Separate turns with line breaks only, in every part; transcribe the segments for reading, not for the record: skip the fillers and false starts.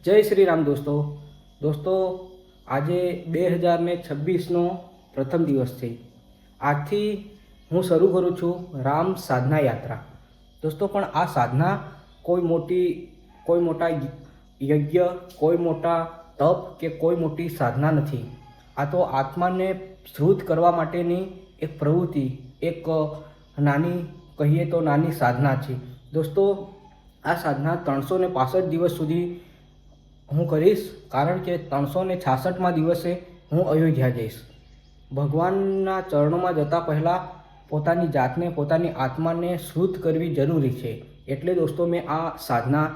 જય શ્રી રામ દોસ્તો આજે 2026નો પ્રથમ દિવસ છે। આજથી હું શરૂ કરું છું રામ સાધના યાત્રા। દોસ્તો પણ આ સાધના કોઈ મોટા યજ્ઞ, કોઈ મોટા તપ કે કોઈ મોટી સાધના નથી। આ તો આત્માને શુદ્ધ કરવા માટેની એક પ્રવૃત્તિ, એક નાની કહીએ તો નાની સાધના છે। દોસ્તો આ સાધના 365 દિવસ સુધી હું કરીશ, કારણ કે 366મા દિવસે હું અયોધ્યા જઈશ। ભગવાનના ચરણોમાં જતાં પહેલાં પોતાની જાતને, પોતાની આત્માને શુદ્ધ કરવી જરૂરી છે। એટલે દોસ્તો મેં આ સાધના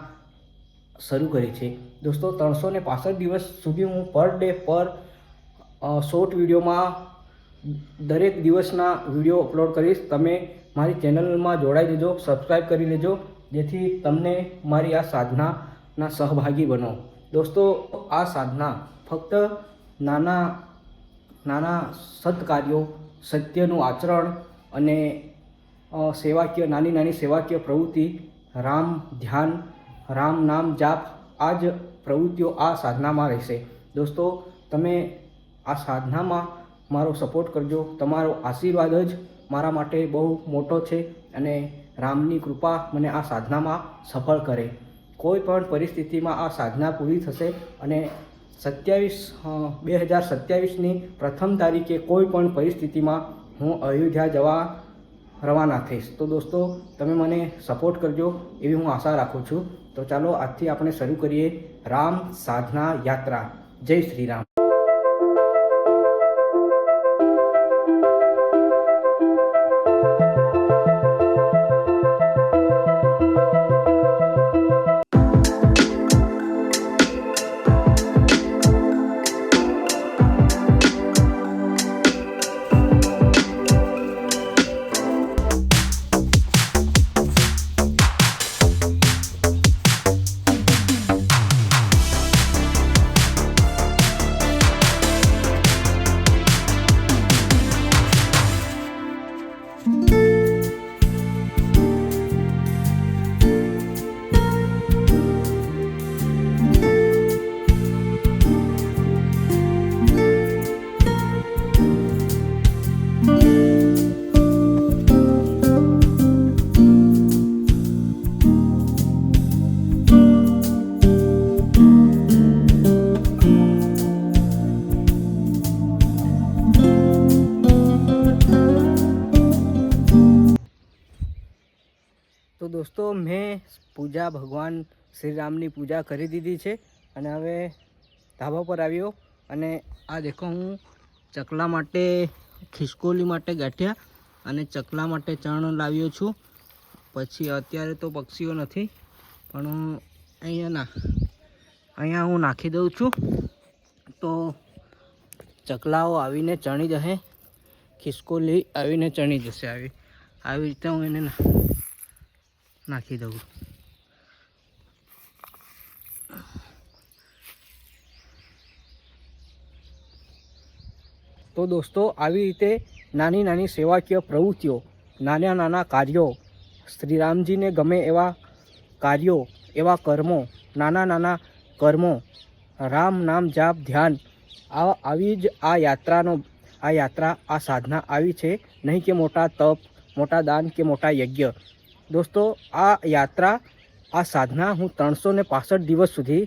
શરૂ કરી છે। દોસ્તો 365 દિવસ સુધી હું પર ડે શોર્ટ વિડીયોમાં દરેક દિવસના વિડીયો અપલોડ કરીશ। તમે મારી ચેનલમાં જોડાઈ જજો, સબસ્ક્રાઈબ કરી લેજો, જેથી તમને મારી આ સાધનાના સહભાગી બનો। દોસ્તો આ સાધના ફક્ત નાના સત્કાર્યો, સત્યનું આચરણ અને નાની સેવાકીય પ્રવૃત્તિ, રામ ધ્યાન, રામ નામ જાપ, આ જ પ્રવૃત્તિઓ આ સાધનામાં રહેશે। દોસ્તો તમે આ સાધનામાં મારો સપોર્ટ કરજો। તમારો આશીર્વાદ જ મારા માટે બહુ મોટો છે અને રામની કૃપા મને આ સાધનામાં સફળ કરે। કોઈ પણ પરિસ્થિતિમાં આ સાધના પૂરી થશે અને 2027ની પ્રથમ તારીખે કોઈ પણ પરિસ્થિતિમાં હું અયોધ્યા જવા રવાના થઈશ। તો દોસ્તો તમે મને સપોર્ટ કરજો એવી હું આશા રાખું છું। તો ચાલો આજથી આપણે શરૂ કરીએ રામ સાધના યાત્રા। જય શ્રી રામ। તો દોસ્તો મેં ભગવાન શ્રી રામની પૂજા કરી દીધી છે અને હવે ધાબા પર આવ્યો અને આ દેખો હું ચકલા માટે, ખિસકોલી માટે ગાંઠિયા અને ચકલા માટે ચણ લાવ્યો છું। પછી અત્યારે તો પક્ષીઓ નથી, પણ અહીંયા હું નાખી દઉં છું તો ચકલાઓ આવીને ચણી જશે, ખિસકોલી આવીને ચણી જશે। આવી રીતે હું એને નાખી દઉં। તો દોસ્તો આવી રીતે નાની સેવાકીય પ્રવૃત્તિઓ, નાના કાર્યો, શ્રી રામજીને ગમે એવા કાર્યો, એવા કર્મો, નાના કર્મો, રામ નામ જાપ ધ્યાન, આવી જ આ યાત્રા, આ સાધના આવી છે। નહીં કે મોટા તપ, મોટા દાન કે મોટા યજ્ઞ। દોસ્તો આ યાત્રા, આ સાધના હું 365 દિવસ સુધી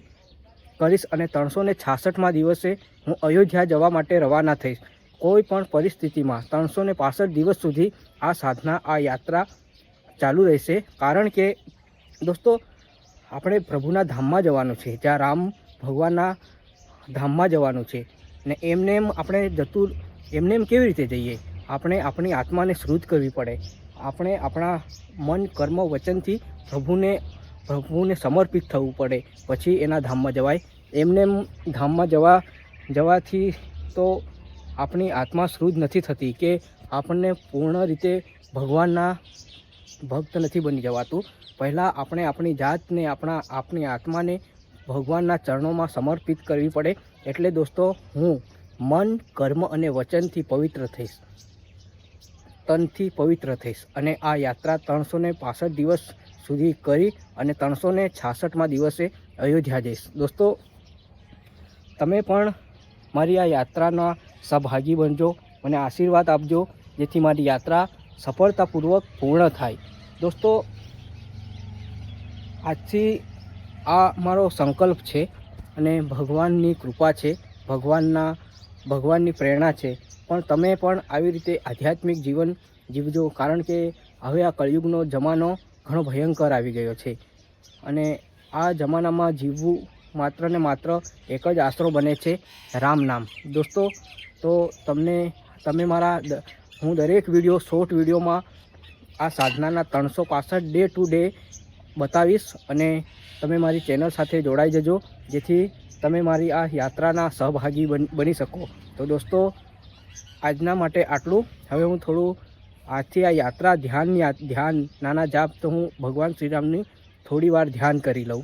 કરીશ અને 366મા દિવસે હું અયોધ્યા જવા માટે રવાના થઈશ। કોઈ પણ પરિસ્થિતિમાં 365 દિવસ સુધી આ સાધના, આ યાત્રા ચાલુ રહેશે। કારણ કે દોસ્તો આપણે પ્રભુના ધામમાં જવાનું છે, જ્યાં રામ ભગવાનના ધામમાં જવાનું છે ને એમને કેવી રીતે જઈએ? આપણે આપણી આત્માને શુદ્ધ કરવી પડે। આપણે આપણા મન, કર્મ, વચનથી પ્રભુને સમર્પિત થવું પડે, પછી એના ધામમાં જવાય। એમને ધામમાં જવાથી તો આપણી આત્મા શુદ્ધ નથી થતી કે આપણને પૂર્ણ રીતે ભગવાનના ભક્ત નથી બની જવાતું। પહેલાં આપણે આપણી જાતને, આપણી આત્માને ભગવાનના ચરણોમાં સમર્પિત કરવી પડે। એટલે દોસ્તો હું મન, કર્મ અને વચનથી પવિત્ર થઈશ, તનથી પવિત્ર થઈશ અને આ યાત્રા 365 દિવસ સુધી કરી અને 366માં દિવસે અયોધ્યા જઈશ. દોસ્તો, તમે પણ મારી આ યાત્રાના સહભાગી બનજો, મને આશીર્વાદ આપજો, જેથી મારી યાત્રા સફળતાપૂર્વક પૂર્ણ થાય. દોસ્તો, આજથી આ મારો સંકલ્પ છે અને ભગવાનની કૃપા છે, ભગવાનની પ્રેરણા છે. પણ તમે પણ આવી રીતે આધ્યાત્મિક જીવન જીવજો, કારણ કે હવે આ કળિયુગનો જમાનો ઘણો ભયંકર આવી ગયો છે અને આ જમાનામાં જીવવું માત્ર ને માત્ર એક જ આશરો બને છે, રામ નામ. દોસ્તો, તો તમે હું દરેક વિડીયો, શોર્ટ વિડીયોમાં આ સાધનાના 365 ડે ટુ ડે બતાવીશ અને તમે મારી ચેનલ સાથે જોડાઈ જજો, જેથી તમે મારી આ યાત્રાના સહભાગી બની શકો. તો દોસ્તો, આજના માટે આટલું. હવે હું થોડું આજથી આ યાત્રા ધ્યાન નાના જાપ તો હું ભગવાન શ્રીરામની થોડી વાર ધ્યાન કરી લઉં.